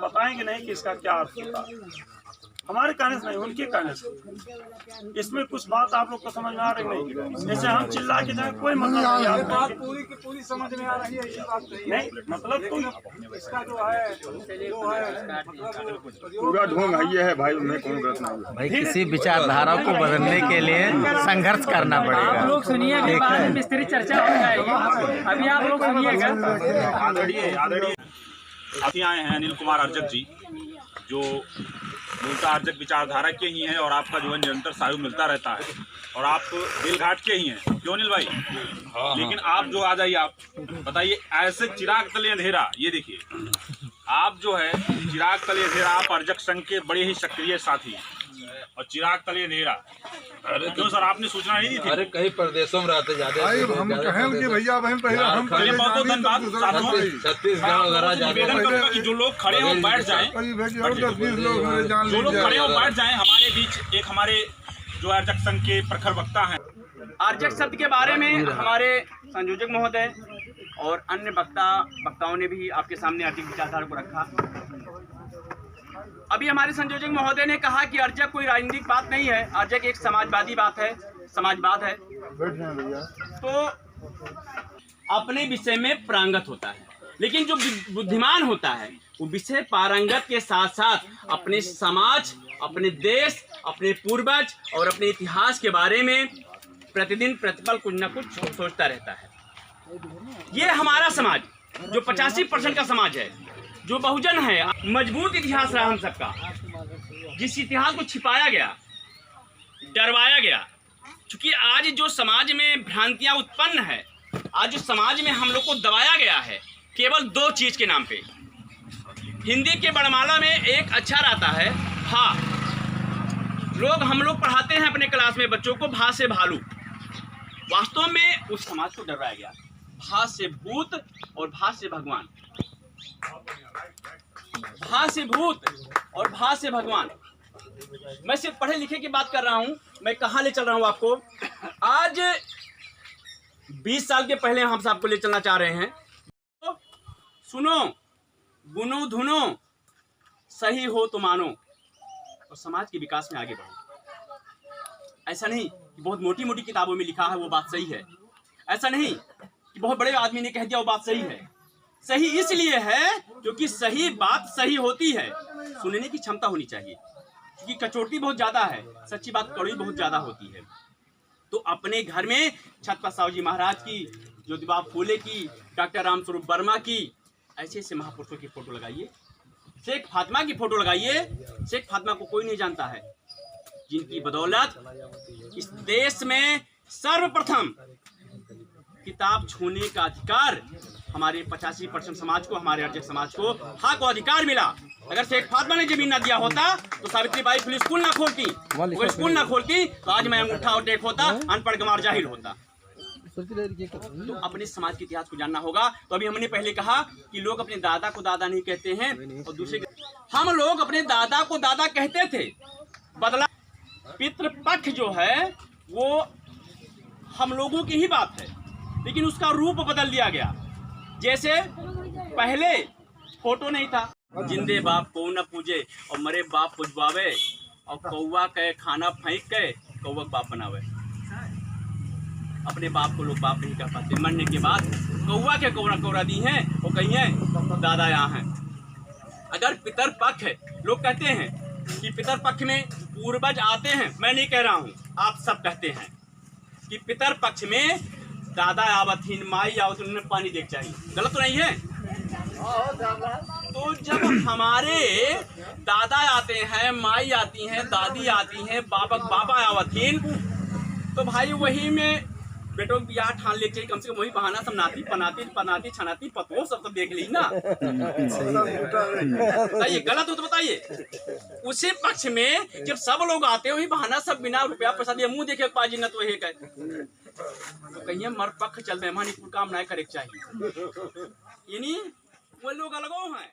बताएंगे नहीं कि इसका क्या अर्थ होता है। हमारे कहने से नहीं, उनके कहने से। इसमें कुछ बात आप लोग को समझ में आ रही नहीं। जैसे हम चिल्ला के जाए कोई मतलब नहीं। बात पूरी की पूरी समझ में आ रही है, ये बात नहीं मतलब तो इसका जो है पूरा ढोंग है ये है भाई, उन्हें कौन गलत नहीं। भाई किसी विचारधारा को बदलने के लिए संघर्ष करना पड़ेगा। आप लोग सुनिए, बाद में विस्तृत चर्चा हो जाएगी। अभी आप लोग सुनिएगा। आदरणीय साथी आए हैं अनिल कुमार अर्जक जी, जो मूलतः अर्जक विचारधारा के ही हैं और आपका जो है निरंतर सहयोग मिलता रहता है और आप बेलघाट के ही हैं, क्यों अनिल भाई? लेकिन आप जो आ जाइए, आप बताइए, ऐसे चिराग तले अंधेरा, ये देखिए आप जो है चिराग तले अंधेरा, आप अर्जक संघ के बड़े ही सक्रिय साथी हैं और चिराग तले अंधेरा। क्यों सर, आपने सूचना नहीं दी थी? अरे कहीं प्रदेशों में रहते ज्यादा हम कहें कि भैया बहन पहले हम बहुत बहुत धन्यवाद साथियों। छत्तीसगढ़ वगैरह निवेदन करूंगा कि जो लोग खड़े हो बैठ जाएं, जो लोग खड़े हो बैठ जाएं। हमारे बीच एक हमारे जो अर्जक संघ के प्रखर वक्ता हैं। अर्जक शब्द के बारे में हमारे संयोजक महोदय और अन्य वक्ताओं ने भी आपके सामने अर्जक विचारधारा को रखा। अभी हमारे संयोजक महोदय ने कहा कि अर्जक कोई राजनीतिक बात नहीं है, अर्जक एक समाजवादी बात है, समाजवाद है। तो अपने विषय में पारंगत होता है, लेकिन जो बुद्धिमान होता है वो विषय पारंगत के साथ साथ अपने समाज, अपने देश, अपने पूर्वज और अपने इतिहास के बारे में प्रतिदिन प्रतिपल कुछ न कुछ सोचता रहता है। ये हमारा समाज जो 85% का समाज है, जो बहुजन है, मजबूत इतिहास रहा हम सबका, जिस इतिहास को छिपाया गया, डरवाया गया। क्योंकि आज जो समाज में भ्रांतियां उत्पन्न है, आज जो समाज में हम लोग को दबाया गया है केवल 2 चीज के नाम पे। हिंदी के वर्णमाला में एक अक्षर आता है भा। हम लोग पढ़ाते हैं अपने क्लास में बच्चों को भा से भालू। वास्तव में उस समाज को डराया गया। भा से भूत और भा से भगवान, भा से भूत और भा से भगवान। मैं सिर्फ पढ़े लिखे की बात कर रहा हूं। मैं कहां ले चल रहा हूं आपको? आज 20 साल के पहले हम आपको ले चलना चाह रहे हैं। तो सुनो, गुनो धुनो, सही हो तो मानो और समाज के विकास में आगे बढ़ो। ऐसा नहीं कि बहुत मोटी मोटी किताबों में लिखा है वो बात सही है, ऐसा नहीं कि बहुत बड़े आदमी ने कह दिया वो बात सही है। सही इसलिए है क्योंकि सही बात सही होती है, सुनने की क्षमता होनी चाहिए। क्योंकि कचौटी बहुत ज्यादा है, सच्ची बात कड़वी बहुत ज्यादा होती है। तो अपने घर में छत्रपति साहू जी महाराज की, ज्योतिबा फूले की, डॉक्टर रामस्वरूप वर्मा की, ऐसे ऐसे महापुरुषों की फोटो लगाइए। शेख फातिमा की फोटो लगाइए। शेख फातिमा को कोई नहीं जानता है, जिनकी बदौलत इस देश में सर्वप्रथम किताब छूने का अधिकार हमारे 85% समाज को, हमारे अर्जक समाज को हक और अधिकार मिला। अगर शेख फातिमा ने जमीन ना दिया होता तो सावित्रीबाई फुले स्कूल ना खोलती, वो स्कूल ना खोलती तो आज मैं अंगूठा और टेक होता, अनपढ़ गंवार जाहिल होता। तो अपने समाज के इतिहास को जानना होगा। तो अभी हमने पहले कहा कि लोग अपने दादा को दादा नहीं कहते हैं और दूसरे हम लोग अपने दादा को दादा कहते थे। बदला पितृपक्ष जो है वो हम लोगों की ही बात है, लेकिन उसका रूप बदल दिया गया। जैसे पहले फोटो नहीं था, जिंदे बाप को न पूजे और मरे बाप पुजवावे और कौवा के खाना फेंक के कौवा बाप बनावे। अपने बाप को लोग बाप नहीं कर पाते। मरने के बाद कौवा के कौरा दी हैं वो कहीं है दादा यहाँ हैं। अगर पितर पक्ष है, लोग कहते हैं कि पितर पक्ष में पूर्वज आते हैं, मैं नहीं कह रहा हूँ, आप सब कहते हैं कि पितर पक्ष में दादा आवतहीन, माई आवतहीन, पानी देख चाहिए। गलत तो नहीं है? तो जब हमारे दादा आते हैं, माई आती हैं, दादी आती हैं, बाबा आवतहीन, तो भाई वही में बेटों की बियाह ठान ले चाहिए। कम से कम वही बहाना सब नाती पनाती छनाती पतो सब तो देख ली ना। बताइए गलत हो तो बताइए। उसी पक्ष में जब सब लोग आते हैं वही बहाना सब बिना रुपया पैसा दिए मुंह देखे पाजी न तो है तो कहीं मर पक्ष चलते हैं, काम नहीं करे चाहिए। यानी वो लोग अलग हैं।